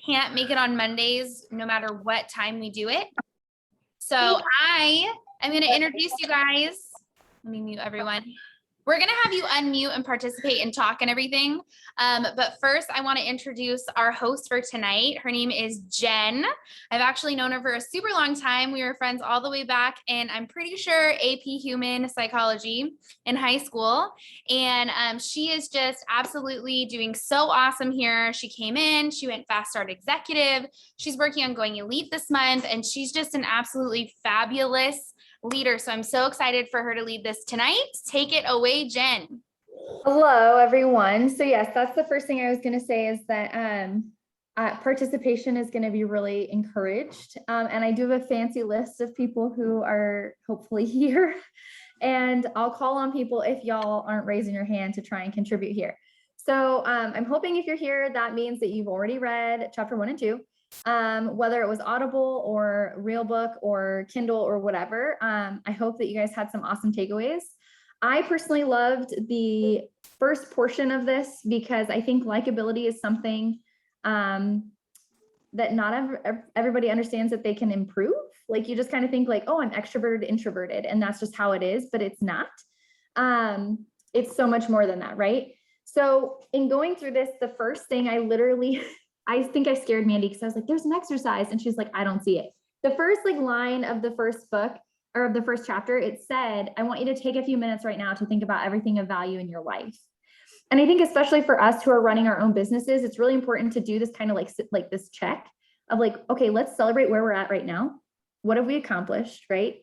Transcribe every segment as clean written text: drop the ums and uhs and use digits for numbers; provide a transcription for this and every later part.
can't make it on Mondays, no matter what time we do it. So I am going to introduce you guys. Let me mute everyone. We're going to have you unmute and participate and talk and everything. But first, I want to introduce our host for tonight. Her name is Jen. I've actually known her for a super long time. We were friends all the way back, and I'm pretty sure AP Human Psychology in high school. And she is just absolutely doing so awesome here. She came in, she went Fast Start Executive. She's working on going elite this month, and she's just an absolutely fabulous leader. So I'm so excited for her to lead this tonight. Take it away, Jen. Hello, everyone. So yes, that's the first thing I was going to say is that participation is going to be really encouraged. And I do have a fancy list of people who are hopefully here. And I'll call on people if y'all aren't raising your hand to try and contribute here. So I'm hoping if you're here, that means that you've already read chapter 1 and 2. Whether it was Audible or Real Book or Kindle or whatever. I hope that you guys had some awesome takeaways. I personally loved the first portion of this because I think likability is something that not everybody understands that they can improve. Like you just kind of think like, oh, I'm extroverted, introverted, and that's just how it is, but it's not. It's so much more than that, right? So in going through this, the first thing I think I scared Mandy because I was like, there's an exercise. And she's like, I don't see it. The first line of the first book or of the first chapter, it said, I want you to take a few minutes right now to think about everything of value in your life. And I think especially for us who are running our own businesses, it's really important to do this kind of like this check of like, okay, let's celebrate where we're at right now. What have we accomplished, right?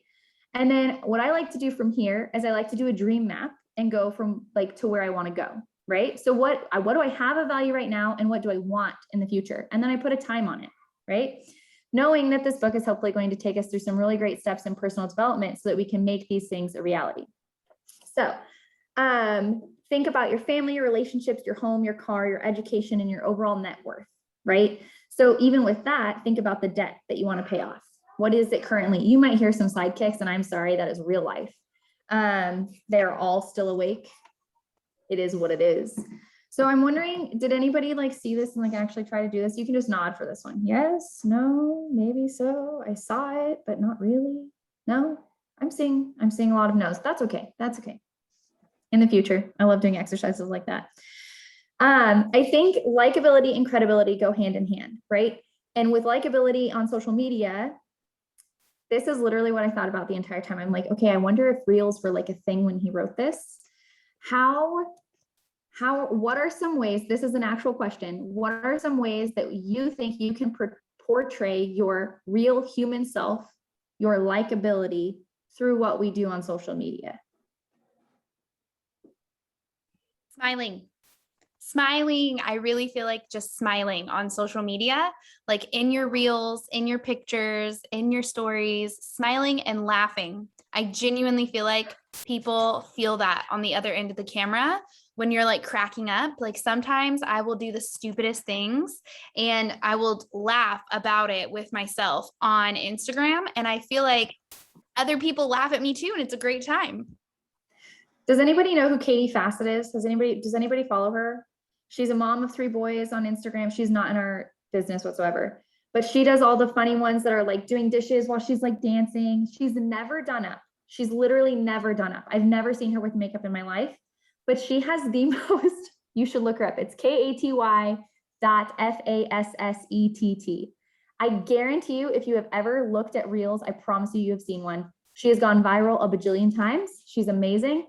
And then what I like to do from here is I like to do a dream map and go from like to where I want to go. Right? So what do I have of value right now and what do I want in the future? And then I put a time on it, right? Knowing that this book is hopefully going to take us through some really great steps in personal development so that we can make these things a reality. So think about your family, your relationships, your home, your car, your education, and your overall net worth, right? So even with that, think about the debt that you want to pay off. What is it currently? You might hear some sidekicks, and I'm sorry, that is real life. They're all still awake. It is what it is. So I'm wondering, did anybody like see this and like actually try to do this? You can just nod for this one. Yes, no, maybe so. I saw it, but not really. No, I'm seeing a lot of no's. That's okay. That's okay. In the future, I love doing exercises like that. I think likability and credibility go hand in hand, right? And with likability on social media, this is literally what I thought about the entire time. I'm like, okay, I wonder if Reels were like a thing when he wrote this. What are some ways, this is an actual question, what are some ways that you think you can portray your real human self, your likability through what we do on social media? Smiling. I really feel like just smiling on social media, like in your reels, in your pictures, in your stories, smiling and laughing. I genuinely feel like people feel that on the other end of the camera when you're like cracking up. Like sometimes I will do the stupidest things and I will laugh about it with myself on Instagram. And I feel like other people laugh at me too. And it's a great time. Does anybody know who Katie Fassett is? Does anybody follow her? She's a mom of 3 boys on Instagram. She's not in our business whatsoever, but she does all the funny ones that are like doing dishes while she's like dancing. She's never done up. She's literally never done up. I've never seen her with makeup in my life, but she has the most, you should look her up. It's KATY.FASSETT. I guarantee you, if you have ever looked at Reels, I promise you have seen one. She has gone viral a bajillion times. She's amazing.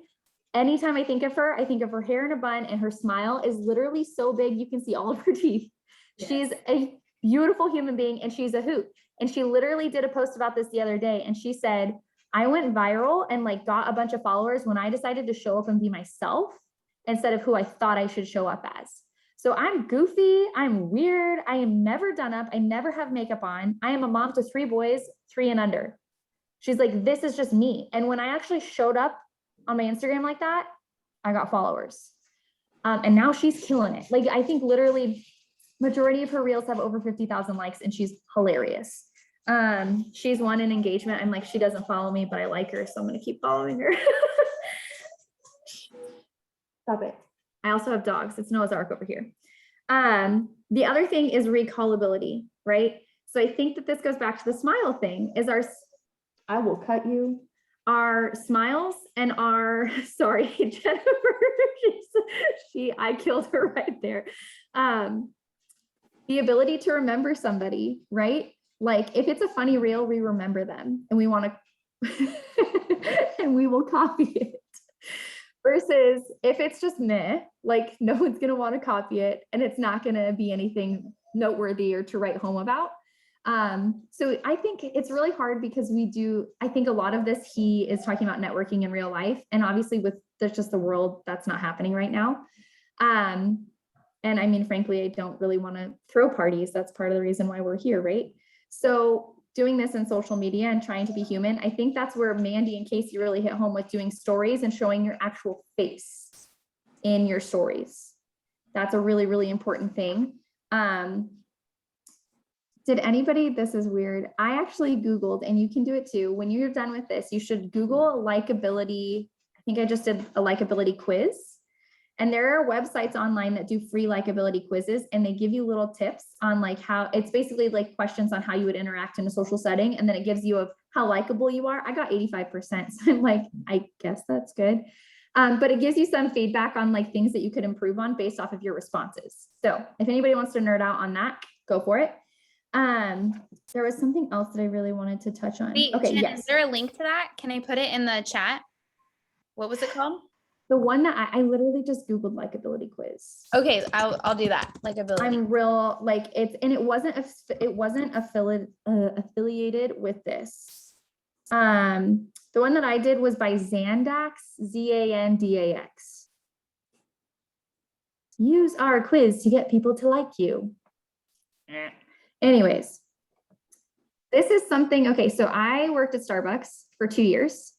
Anytime I think of her hair in a bun and her smile is literally so big you can see all of her teeth. Yes. She's a beautiful human being and she's a hoot. And she literally did a post about this the other day and she said, I went viral and like got a bunch of followers when I decided to show up and be myself instead of who I thought I should show up as. So I'm goofy, I'm weird, I am never done up, I never have makeup on. I am a mom to 3 boys, 3 and under. She's like, this is just me. And when I actually showed up on my Instagram like that, I got followers. And now she's killing it. Like, I think literally majority of her reels have over 50,000 likes and she's hilarious. She's won an engagement. I'm like, she doesn't follow me, but I like her. So I'm going to keep following her. Stop it. I also have dogs. It's Noah's Ark over here. The other thing is recallability, right? So I think that this goes back to the smile thing is I will cut you, our smiles and our, sorry, Jennifer, I killed her right there. The ability to remember somebody, right? Like if it's a funny reel, we remember them and we want to, and we will copy it. Versus if it's just meh, like no one's going to want to copy it and it's not going to be anything noteworthy or to write home about. So I think it's really hard because I think a lot of this, he is talking about networking in real life. And obviously with just the world, that's not happening right now. And I mean, frankly, I don't really want to throw parties. That's part of the reason why we're here, right? So doing this in social media and trying to be human, I think that's where Mandy and Casey really hit home with doing stories and showing your actual face in your stories. That's a really, really important thing. Did anybody, this is weird. I actually Googled, and you can do it too. When you're done with this, you should Google likability. I think I just did a likability quiz. And there are websites online that do free likability quizzes, and they give you little tips on like how it's basically like questions on how you would interact in a social setting. And then it gives you of how likable you are. I got 85%. So I'm like, I guess that's good. But it gives you some feedback on like things that you could improve on based off of your responses. So if anybody wants to nerd out on that, go for it. There was something else that I really wanted to touch on. Wait, Okay, Jen, yes. is there a link to that? Can I put it in the chat? What was it called? The one that I literally just Googled likability quiz. Okay, I'll do that. Likability. I'm real like it's, and it wasn't affiliated with this. The one that I did was by Zandax, Zandax. Use our quiz to get people to like you. Anyways, this is something, okay, so I worked at Starbucks for 2 years.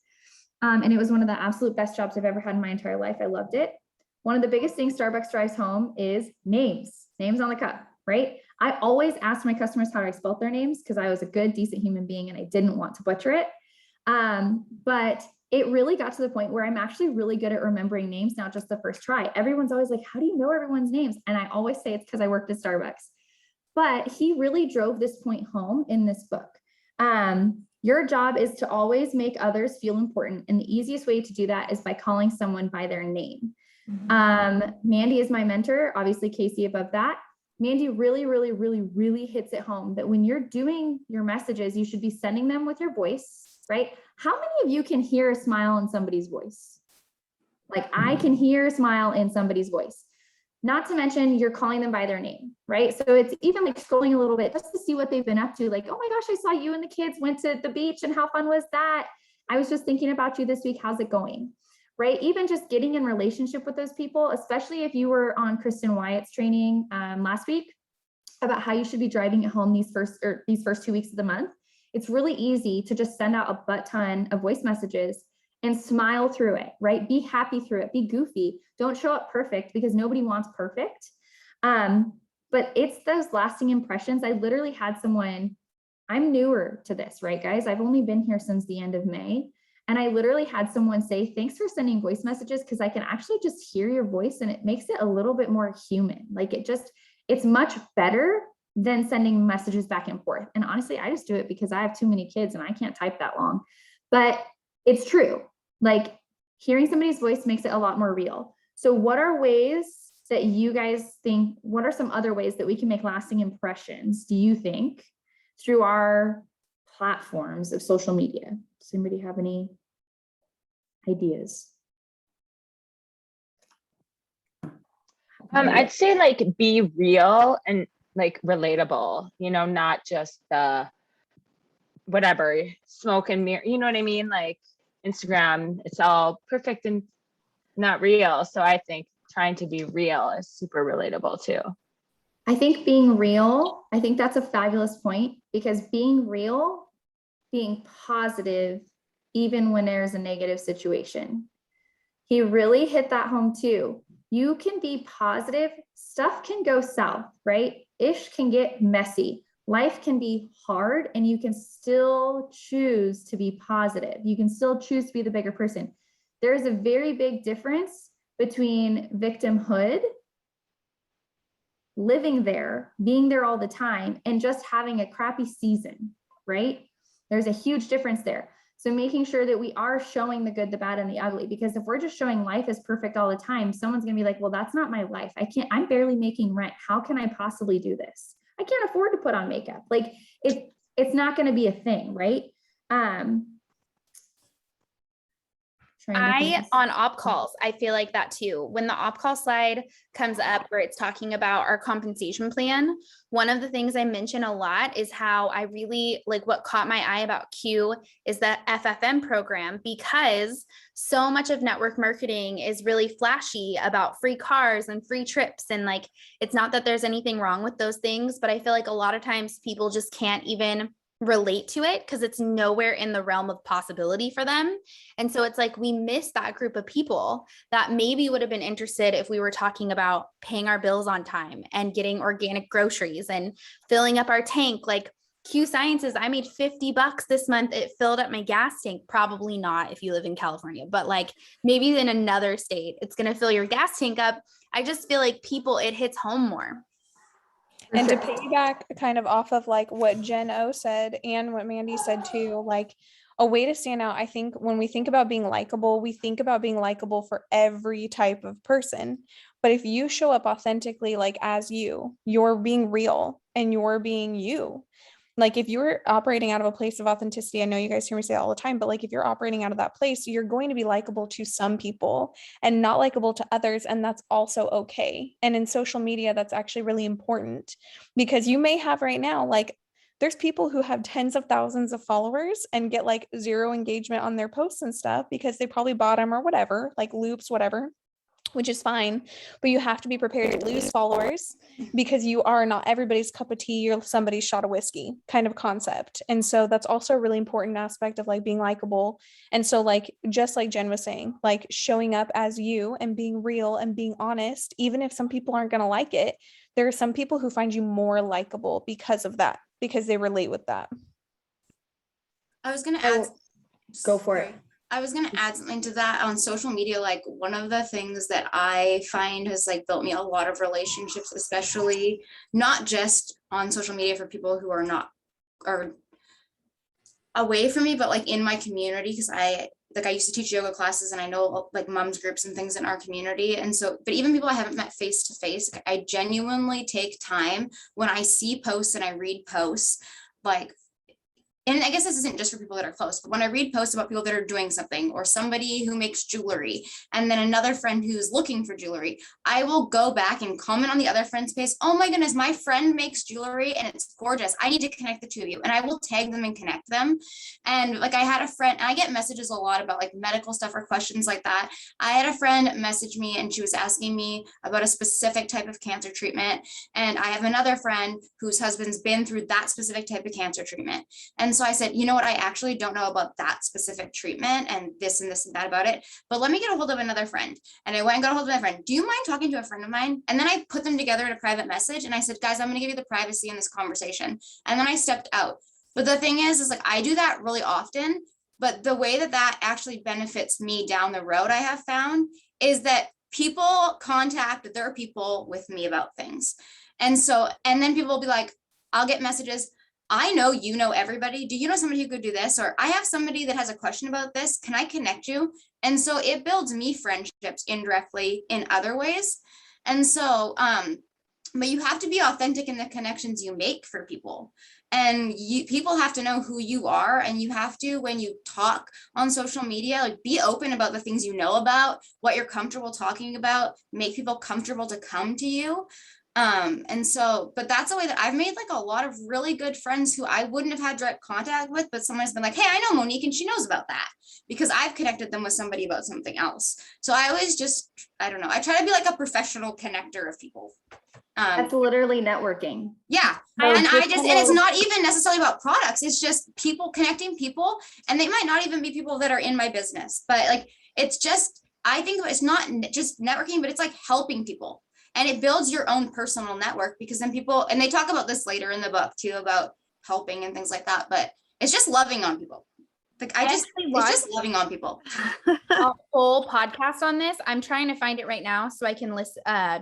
And it was one of the absolute best jobs I've ever had in my entire life. I loved it. One of the biggest things Starbucks drives home is names on the cup, right? I always asked my customers how I spelled their names because I was a good, decent human being and I didn't want to butcher it. But it really got to the point where I'm actually really good at remembering names, not just the first try. Everyone's always like, how do you know everyone's names? And I always say it's because I worked at Starbucks. But he really drove this point home in this book. Your job is to always make others feel important. And the easiest way to do that is by calling someone by their name. Mandy is my mentor, obviously Casey above that. Mandy really, really, really, really hits it home that when you're doing your messages, you should be sending them with your voice, right? How many of you can hear a smile in somebody's voice? Like I can hear a smile in somebody's voice. Not to mention you're calling them by their name, right? So it's even like scrolling a little bit just to see what they've been up to. Like, oh my gosh, I saw you and the kids went to the beach and how fun was that? I was just thinking about you this week. How's it going? Right? Even just getting in relationship with those people, especially if you were on Kristen Wyatt's training last week about how you should be driving at home these first 2 weeks of the month. It's really easy to just send out a butt ton of voice messages and smile through it, right? Be happy through it, be goofy. Don't show up perfect because nobody wants perfect. But it's those lasting impressions. I literally had someone, I'm newer to this, right, guys? I've only been here since the end of May. And I literally had someone say, thanks for sending voice messages because I can actually just hear your voice and it makes it a little bit more human. Like it's much better than sending messages back and forth. And honestly, I just do it because I have too many kids and I can't type that long. But it's true. Like hearing somebody's voice makes it a lot more real. So what are ways that you guys think, what are some other ways that we can make lasting impressions, do you think, through our platforms of social media? Does anybody have any ideas? I'd say like be real and like relatable, not just the whatever smoke and mirror, you know what I mean? Like Instagram, it's all perfect and not real. So I think trying to be real is super relatable too. I think being real, I think that's a fabulous point because being real, being positive, even when there's a negative situation. He really hit that home too. You can be positive, stuff can go south, right? Ish can get messy. Life can be hard and you can still choose to be positive. You can still choose to be the bigger person. There is a very big difference between victimhood, living there, being there all the time, and just having a crappy season, right? There's a huge difference there. So making sure that we are showing the good, the bad, and the ugly, because if we're just showing life as perfect all the time, someone's gonna be like, well, that's not my life. I'm barely making rent. How can I possibly do this? I can't afford to put on makeup. Like it's not gonna be a thing, right? On op calls, I feel like that too. When the op call slide comes up where it's talking about our compensation plan, one of the things I mention a lot is how I really like what caught my eye about Q is the FFM program, because so much of network marketing is really flashy about free cars and free trips. And like, it's not that there's anything wrong with those things, but I feel like a lot of times people just can't even relate to it because it's nowhere in the realm of possibility for them. And so it's like we miss that group of people that maybe would have been interested if we were talking about paying our bills on time and getting organic groceries and filling up our tank. Like Q Sciences, I made $50 this month. It filled up my gas tank. Probably not if you live in California, but like maybe in another state, it's going to fill your gas tank up. I just feel like people, it hits home more. And to piggyback kind of off of like what Jen O said and what Mandy said too, like a way to stand out, I think when we think about being likable, we think about being likable for every type of person. But if you show up authentically, like as you're being real and you're being you. Like if you're operating out of a place of authenticity, I know you guys hear me say it all the time, but like if you're operating out of that place, you're going to be likable to some people and not likable to others. And that's also okay. And in social media, that's actually really important because you may have right now, like there's people who have tens of thousands of followers and get like 0 engagement on their posts and stuff because they probably bought them or whatever, like loops, whatever, which is fine, but you have to be prepared to lose followers because you are not everybody's cup of tea. You're somebody's shot of whiskey kind of concept. And so that's also a really important aspect of like being likable. And so like, just like Jen was saying, like showing up as you and being real and being honest, even if some people aren't going to like it, there are some people who find you more likable because of that, because they relate with that. I was going to add. Go for it. I was going to add something to that on social media. Like one of the things that I find has like built me a lot of relationships, especially not just on social media for people who are away from me, but like in my community. Cause I used to teach yoga classes and I know like moms groups and things in our community. And so, but even people I haven't met face to face, I genuinely take time when I see posts and I read posts, like, and I guess this isn't just for people that are close, but when I read posts about people that are doing something or somebody who makes jewelry and then another friend who's looking for jewelry, I will go back and comment on the other friend's page. Oh my goodness, my friend makes jewelry and it's gorgeous. I need to connect the two of you. And I will tag them and connect them. And like I had a friend, and I get messages a lot about like medical stuff or questions like that. I had a friend message me and she was asking me about a specific type of cancer treatment. And I have another friend whose husband's been through that specific type of cancer treatment. And so I said, you know what, I actually don't know about that specific treatment and this and that about it, but let me get a hold of another friend. And I went and got a hold of my friend. Do you mind talking to a friend of mine? And then I put them together in a private message. And I said, guys, I'm going to give you the privacy in this conversation. And then I stepped out. But the thing is like, I do that really often, but the way that actually benefits me down the road, I have found is that people contact their people with me about things. And so, and then people will be like, I'll get messages. I know you know everybody. Do you know somebody who could do this? Or I have somebody that has a question about this. Can I connect you? And so it builds me friendships indirectly in other ways. And so, but you have to be authentic in the connections you make for people. And people have to know who you are. And you have to, when you talk on social media, like be open about the things you know about, what you're comfortable talking about, make people comfortable to come to you. And so, but that's a way that I've made like a lot of really good friends who I wouldn't have had direct contact with, but someone's been like, hey, I know Monique and she knows about that because I've connected them with somebody about something else. So I always just, I don't know, I try to be like a professional connector of people. That's literally networking. Yeah. So And just and it's not even necessarily about products. It's just people connecting people, and they might not even be people that are in my business, but like, it's just, I think it's not just networking, but it's like helping people. And it builds your own personal network because then people, and they talk about this later in the book too, about helping and things like that, but it's just loving on people. Like I just, actually it's just loving on people. a whole podcast on this. I'm trying to find it right now so I can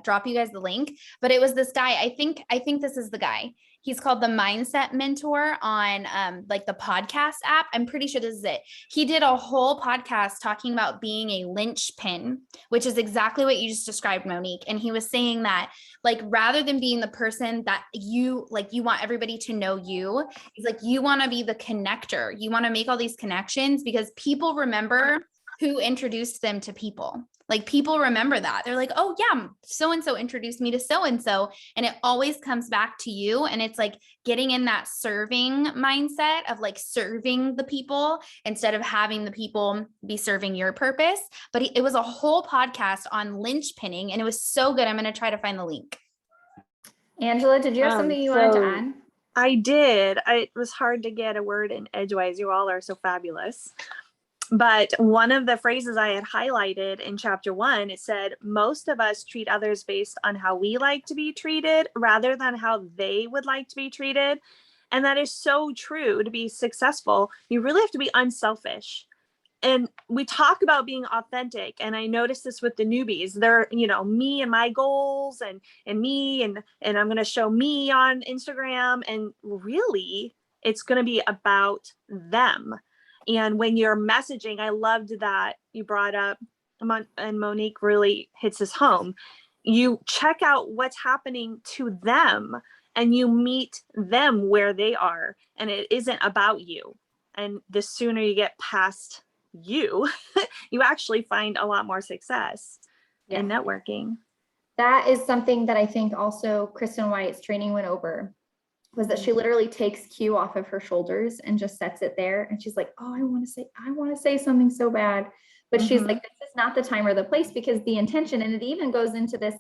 drop you guys the link. But it was this guy. I think this is the guy. He's called the Mindset Mentor on like the podcast app. I'm pretty sure this is it. He did a whole podcast talking about being a linchpin, which is exactly what you just described, Monique. And he was saying that like rather than being the person that you want everybody to know you, he's like you want to be the connector. You want to make all these connections because people remember who introduced them to people. Like people remember that. They're like, oh yeah, so-and-so introduced me to so-and-so. And it always comes back to you. And it's like getting in that serving mindset of like serving the people instead of having the people be serving your purpose. But it was a whole podcast on linchpinning and it was so good. I'm going to try to find the link. Angela, did you have something you wanted to so- add? I did. It was hard to get a word in edgewise. You all are so fabulous. But one of the phrases I had highlighted in chapter 1, it said, most of us treat others based on how we like to be treated rather than how they would like to be treated. And that is so true. To be successful, you really have to be unselfish. And we talk about being authentic. And I noticed this with the newbies. They're, me and my goals and me and I'm going to show me on Instagram. And really, it's going to be about them. And when you're messaging, I loved that you brought up, and Monique really hits this home. You check out what's happening to them and you meet them where they are. And it isn't about you. And the sooner you get past you, you actually find a lot more success in networking. That is something that I think also Kristen White's training went over, was that she literally takes Q off of her shoulders and just sets it there. And she's like, oh, I want to say something so bad. But she's like, this is not the time or the place, because the intention, and it even goes into this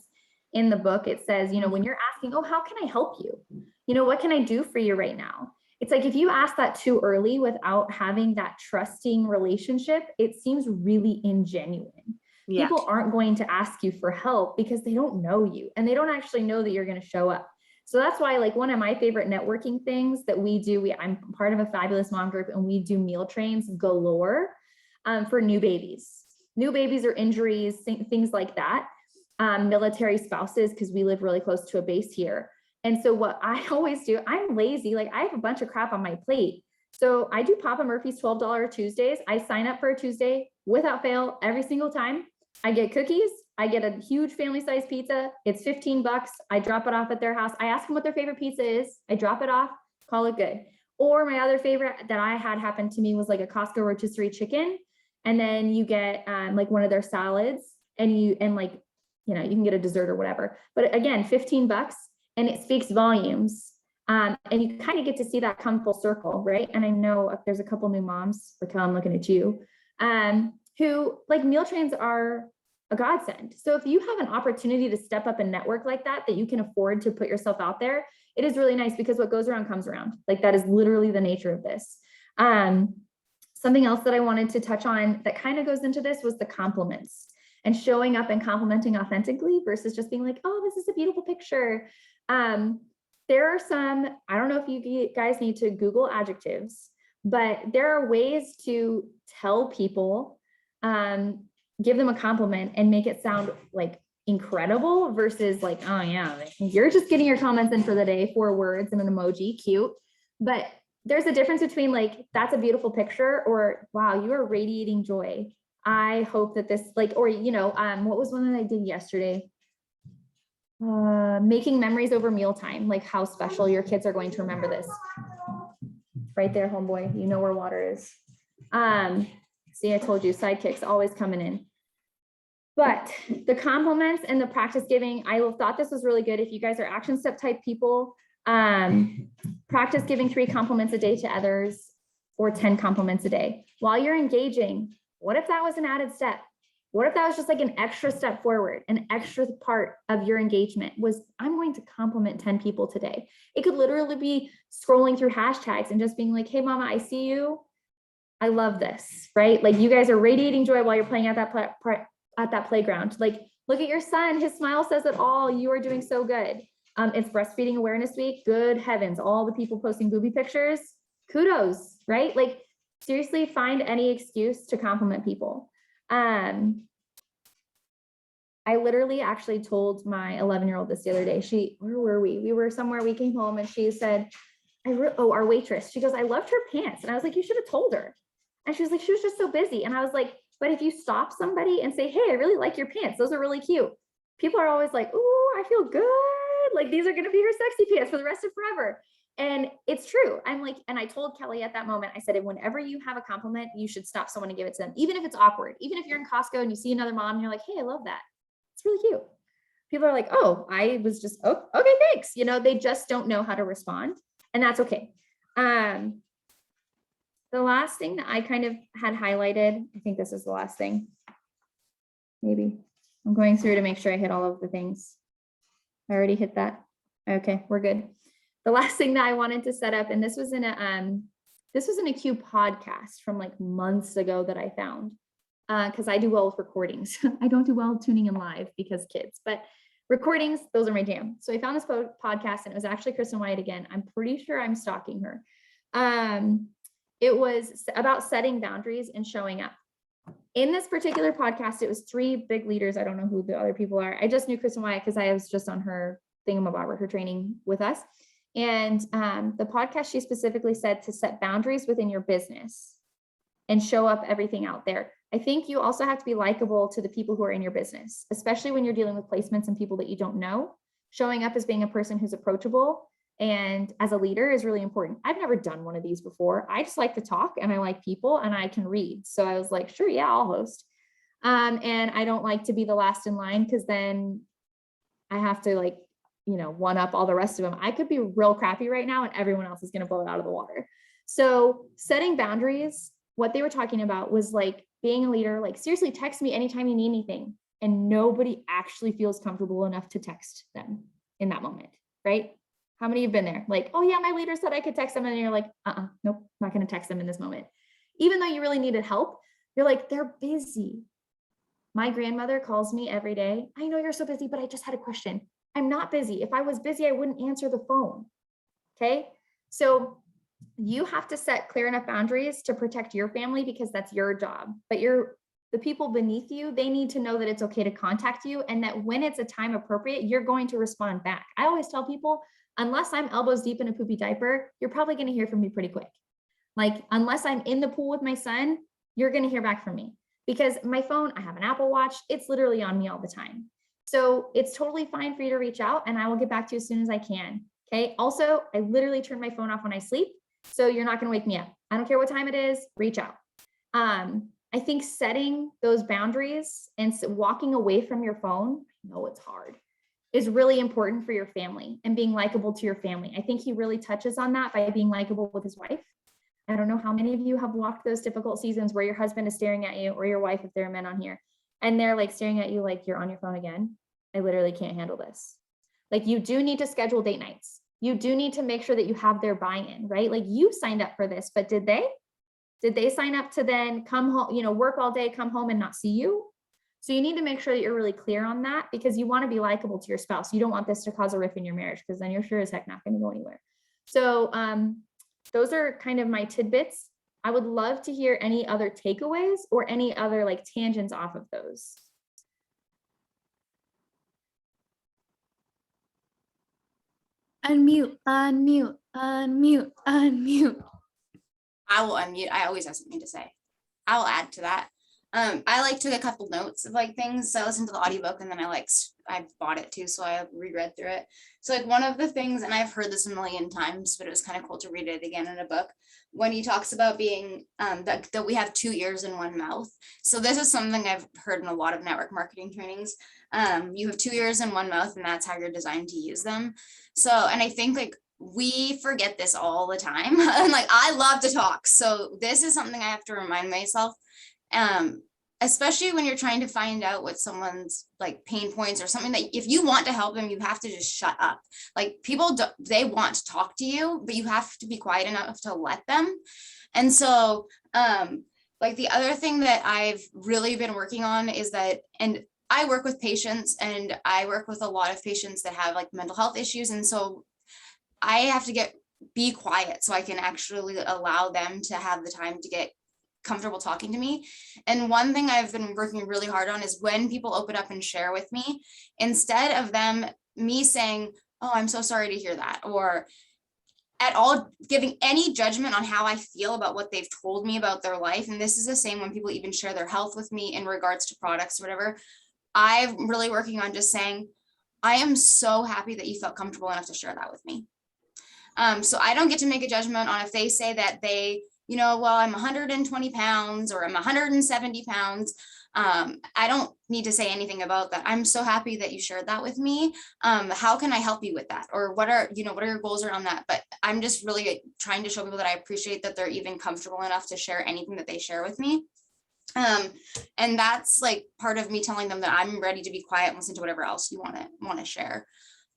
in the book. It says, when you're asking, oh, how can I help you? What can I do for you right now? It's like, if you ask that too early without having that trusting relationship, it seems really ingenuine. Yeah. People aren't going to ask you for help because they don't know you and they don't actually know that you're going to show up. So that's why, like, one of my favorite networking things that we do, I'm part of a Fabulous Mom group, and we do meal trains galore for new babies or injuries, things like that. Military spouses, because we live really close to a base here. And so what I always do, I'm lazy. Like, I have a bunch of crap on my plate. So I do Papa Murphy's $12 Tuesdays. I sign up for a Tuesday without fail every single time. I get cookies. I get a huge family size pizza. It's $15. I drop it off at their house. I ask them what their favorite pizza is. I drop it off, call it good. Or my other favorite that I had happen to me was like a Costco rotisserie chicken. And then you get like one of their salads and you can get a dessert or whatever. But again, $15, and it speaks volumes. And you kind of get to see that come full circle, right? And I know there's a couple new moms, Raquel, I'm looking at you, who like meal trains are a godsend. So if you have an opportunity to step up and network like that you can afford to put yourself out there, it is really nice, because what goes around comes around. Like, that is literally the nature of this. Something else that I wanted to touch on that kind of goes into this was the compliments and showing up and complimenting authentically versus just being like, oh, this is a beautiful picture. There are some, I don't know if you guys need to Google adjectives, but there are ways to tell people, give them a compliment and make it sound like incredible versus like, oh yeah, you're just getting your comments in for the day, 4 words and an emoji, cute. But there's a difference between like, that's a beautiful picture, or wow, you are radiating joy. I hope that this or what was one that I did yesterday? Making memories over mealtime, like how special your kids are going to remember this. Right there, homeboy, you know where water is. See, I told you, sidekicks always coming in. But the compliments and the practice giving, I thought this was really good. If you guys are action step type people, practice giving 3 compliments a day to others, or 10 compliments a day. While you're engaging, what if that was an added step? What if that was just like an extra step forward, an extra part of your engagement was, I'm going to compliment 10 people today. It could literally be scrolling through hashtags and just being like, hey mama, I see you. I love this, right? Like, you guys are radiating joy while you're playing at that playground. Like, look at your son, his smile says it all. You are doing so good. It's Breastfeeding Awareness Week. Good heavens, all the people posting booby pictures, kudos, right? Like, seriously find any excuse to compliment people. I literally actually told my 11-year-old this the other day. Where were we? We were somewhere, we came home and she said, our waitress, she goes, I loved her pants. And I was like, you should have told her. And she was like, she was just so busy. And I was like, but if you stop somebody and say, hey, I really like your pants, those are really cute. People are always like, ooh, I feel good. Like these are going to be her sexy pants for the rest of forever. And it's true. I'm like, and I told Kelly at that moment, I said, whenever you have a compliment, you should stop someone and give it to them. Even if it's awkward, even if you're in Costco and you see another mom and you're like, hey, I love that. It's really cute. People are like, oh, I was just, oh, okay, thanks. You know, they just don't know how to respond, and that's okay. The last thing that I kind of had highlighted, I think this is the last thing. Maybe I'm going through to make sure I hit all of the things. I already hit that. Okay, we're good. The last thing that I wanted to set up, and this was in a Q podcast from like months ago that I found. Because I do well with recordings. I don't do well tuning in live because kids, but recordings, those are my jam. So I found this podcast and it was actually Kristen White again. I'm pretty sure I'm stalking her. It was about setting boundaries and showing up. In this particular podcast, it was 3 big leaders. I don't know who the other people are. I just knew Kristen White because I was just on her thingamabobber, her training with us. And the podcast, she specifically said to set boundaries within your business and show up everything out there. I think you also have to be likable to the people who are in your business, especially when you're dealing with placements and people that you don't know. Showing up as being a person who's approachable and as a leader is really important. I've never done one of these before. I just like to talk and I like people and I can read. So I was like, sure, yeah, I'll host. And I don't like to be the last in line because then I have to like, one up all the rest of them. I could be real crappy right now and everyone else is going to blow it out of the water. So setting boundaries, what they were talking about was like being a leader, like seriously text me anytime you need anything. And nobody actually feels comfortable enough to text them in that moment, right? How many have been there? Like, oh yeah, my leader said I could text them. And you're like, nope, not going to text them in this moment. Even though you really needed help, you're like, they're busy. My grandmother calls me every day. I know you're so busy, but I just had a question. I'm not busy. If I was busy, I wouldn't answer the phone. Okay. So you have to set clear enough boundaries to protect your family because that's your job, but the people beneath you, they need to know that it's okay to contact you and that when it's a time appropriate, you're going to respond back. I always tell people, unless I'm elbows deep in a poopy diaper, you're probably going to hear from me pretty quick. Like, unless I'm in the pool with my son, you're going to hear back from me because my phone, I have an Apple Watch. It's literally on me all the time. So it's totally fine for you to reach out and I will get back to you as soon as I can. Okay. Also, I literally turn my phone off when I sleep. So you're not going to wake me up. I don't care what time it is, reach out. I think setting those boundaries and walking away from your phone, I know it's hard, is really important for your family and being likable to your family. I think he really touches on that by being likable with his wife. I don't know how many of you have walked those difficult seasons where your husband is staring at you or your wife, if there are men on here, and they're like staring at you like you're on your phone again. I literally can't handle this. Like you do need to schedule date nights. You do need to make sure that you have their buy-in, right? Like you signed up for this, but did they? Did they sign up to then come home, work all day, come home and not see you? So you need to make sure that you're really clear on that because you want to be likable to your spouse. You don't want this to cause a rift in your marriage because then you're sure as heck not going to go anywhere. So those are kind of my tidbits. I would love to hear any other takeaways or any other like tangents off of those. Unmute, unmute, unmute, unmute. I will unmute. I always have something to say. I will add to that. I like took a couple notes of like things. So I listened to the audiobook and then I bought it too. So I reread through it. So like one of the things, and I've heard this a million times, but it was kind of cool to read it again in a book when he talks about being that we have 2 ears and 1 mouth. So this is something I've heard in a lot of network marketing trainings. You have 2 ears and 1 mouth, and that's how you're designed to use them. So, and I think like we forget this all the time. And like, I love to talk. So this is something I have to remind myself, especially when you're trying to find out what someone's like pain points or something that if you want to help them, you have to just shut up. Like people, they want to talk to you, but you have to be quiet enough to let them. And so, like the other thing that I've really been working on is that, and I work with patients and I work with a lot of patients that have like mental health issues. And so I have to get be quiet so I can actually allow them to have the time to get comfortable talking to me. And one thing I've been working really hard on is when people open up and share with me, instead of me saying, oh, I'm so sorry to hear that, or at all giving any judgment on how I feel about what they've told me about their life. And this is the same when people even share their health with me in regards to products or whatever. I'm really working on just saying, I am so happy that you felt comfortable enough to share that with me. So I don't get to make a judgment on if they say that they, well, I'm 120 pounds or I'm 170 pounds. I don't need to say anything about that. I'm so happy that you shared that with me. How can I help you with that? Or what are your goals around that? But I'm just really trying to show people that I appreciate that they're even comfortable enough to share anything that they share with me. And that's like part of me telling them that I'm ready to be quiet and listen to whatever else you want to share.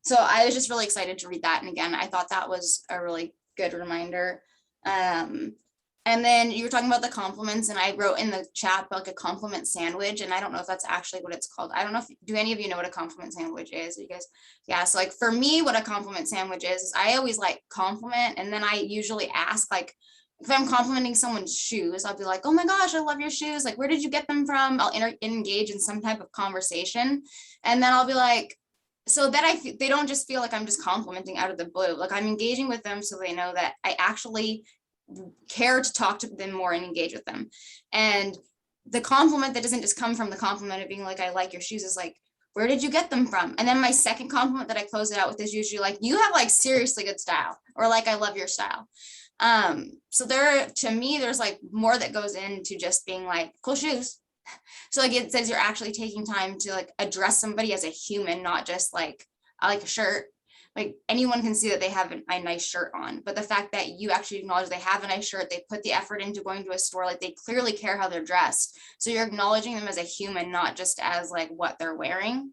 So I was just really excited to read that. And again, I thought that was a really good reminder. And then you were talking about the compliments, and I wrote in the chat like a compliment sandwich. And I don't know if that's actually what it's called. I don't know if, do any of you know what a compliment sandwich is? You guys? Yeah. So like for me, what a compliment sandwich is I always like compliment. And then I usually ask, like, if I'm complimenting someone's shoes, I'll be like, oh my gosh, I love your shoes. Like, where did you get them from? I'll engage in some type of conversation. And then I'll be like, so that they don't just feel like I'm just complimenting out of the blue. Like I'm engaging with them so they know that I actually care to talk to them more and engage with them. And the compliment that doesn't just come from the compliment of being like, I like your shoes, is like, where did you get them from? And then my second compliment that I close it out with is usually like, you have like seriously good style, or like, I love your style. So to me, there's like more that goes into just being like, cool shoes. So like it says you're actually taking time to like address somebody as a human, not just like, I like a shirt. Like anyone can see that they have a nice shirt on, but the fact that you actually acknowledge they have a nice shirt, they put the effort into going to a store, like they clearly care how they're dressed. So you're acknowledging them as a human, not just as like what they're wearing.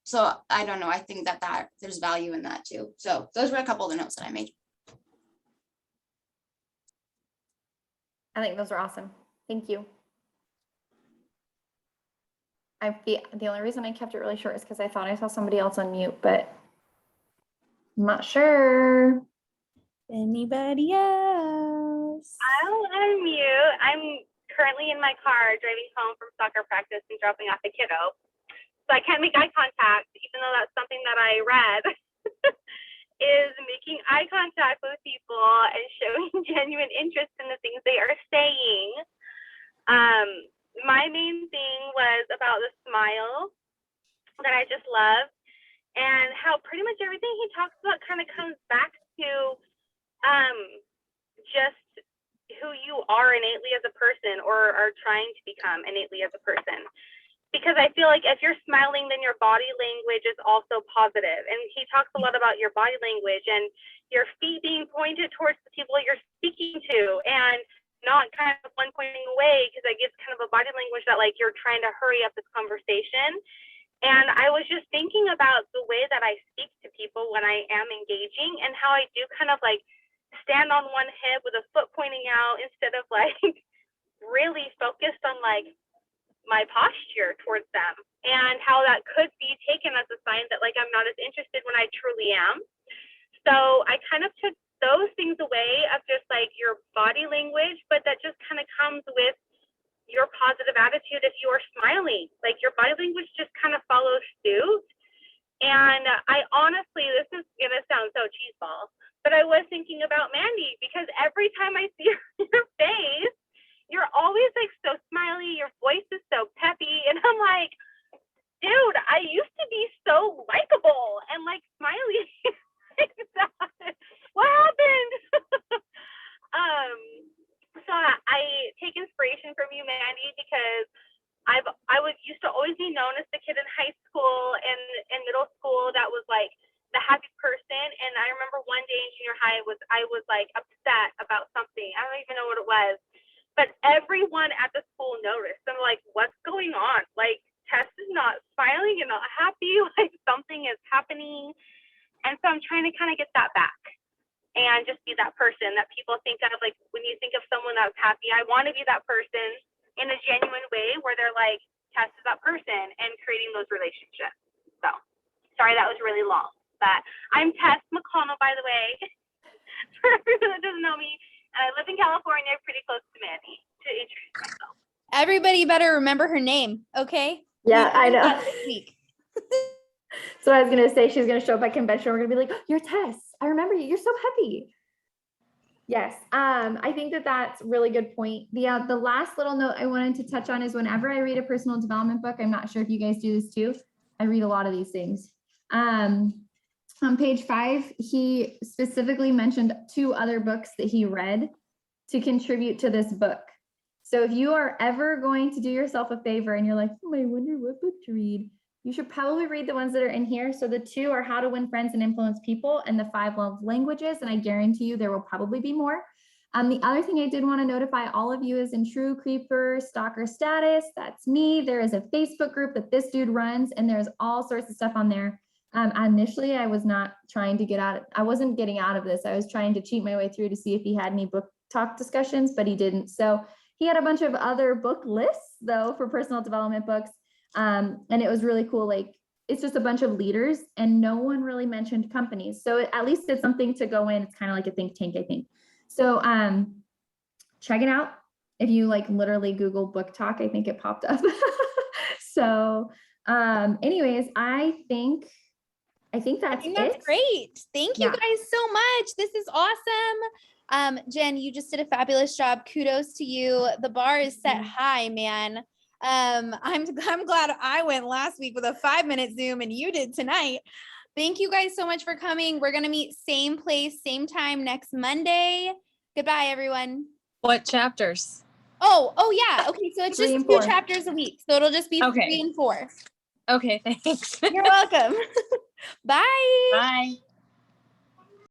So I don't know. I think that there's value in that too. So those were a couple of the notes that I made. I think those are awesome. Thank you. The only reason I kept it really short is because I thought I saw somebody else on mute, but I'm not sure. Anybody else? I'll unmute. I'm currently in my car driving home from soccer practice and dropping off a kiddo. So I can't make eye contact, even though that's something that I read, is making eye contact with people and showing genuine interest in the things they are saying. My main thing was about the smile that I just love, and how pretty much everything he talks about kind of comes back to just who you are innately as a person, or are trying to become innately as a person. Because I feel like if you're smiling, then your body language is also positive. And he talks a lot about your body language and your feet being pointed towards the people you're speaking to, and not kind of one pointing away, because that gives kind of a body language that like you're trying to hurry up this conversation. And I was just thinking about the way that I speak to people when I am engaging, and how I do kind of like stand on one hip with a foot pointing out, instead of like really focused on like my posture towards them, and how that could be taken as a sign that like I'm not as interested when I truly am. So I kind of took those things away of just like your body language, but that just kind of comes with your positive attitude. If you are smiling, like your body language just kind of follows suit. And I honestly, this is gonna sound so cheeseball, but I was thinking about Mandy, because every time I see your face, you're always like so smiley, your voice is so peppy, and I'm like, dude, I used to be so likable and like smiley. What happened? So I take inspiration from you, Mandy, because I used to always be known as the kid in high school and middle school that was like the happy person. And I remember one day in junior high I was like upset about something. I don't even know what it was, but everyone at the school noticed. I'm like, what's going on? Like, Tess is not smiling and not happy. Like something is happening. And so I'm trying to kind of get that back and just be that person that people think of. Like when you think of someone that's happy, I want to be that person in a genuine way where they're like, Tess is that person, and creating those relationships. So sorry, that was really long, but I'm Tess McConnell, by the way. for everyone that doesn't know me. And I live in California, pretty close to Mandy, to introduce myself. Everybody better remember her name, okay? Yeah, I know. Not this week. So I was gonna say she's gonna show up at convention. We're gonna be like, "You're Tess. I remember you. You're so happy." Yes, I think that that's a really good point. The last little note I wanted to touch on is whenever I read a personal development book, I'm not sure if you guys do this too. I read a lot of these things. On page 5, he specifically mentioned 2 other books that he read to contribute to this book. So if you are ever going to do yourself a favor and you're like, I wonder what book to read, you should probably read the ones that are in here. So the 2 are How to Win Friends and Influence People and the 5 Love Languages. And I guarantee you there will probably be more. The other thing I did want to notify all of you is in True Creeper Stalker Status. That's me. There is a Facebook group that this dude runs, and there's all sorts of stuff on there. Initially, I was not trying to get out. I wasn't getting out of this. I was trying to cheat my way through to see if he had any book talk discussions, but he didn't. So he had a bunch of other book lists though for personal development books. And it was really cool. Like it's just a bunch of leaders and no one really mentioned companies. So at least it's something to go in. It's kind of like a think tank, I think. So check it out. If you like literally Google book talk, I think it popped up. So anyways, I think that's it. Great. Thank you Yeah. guys so much. This is awesome. Jen, you just did a fabulous job. Kudos to you. The bar is set high, man. I'm glad I went last week with a 5-minute Zoom and you did tonight. Thank you guys so much for coming. We're going to meet same place, same time next Monday. Goodbye, everyone. What chapters? Oh yeah. Okay. So it's 3 just and 2 4. chapters a week. So it'll just be Okay. 3 and 4. Okay, thanks. You're welcome. Bye. Bye.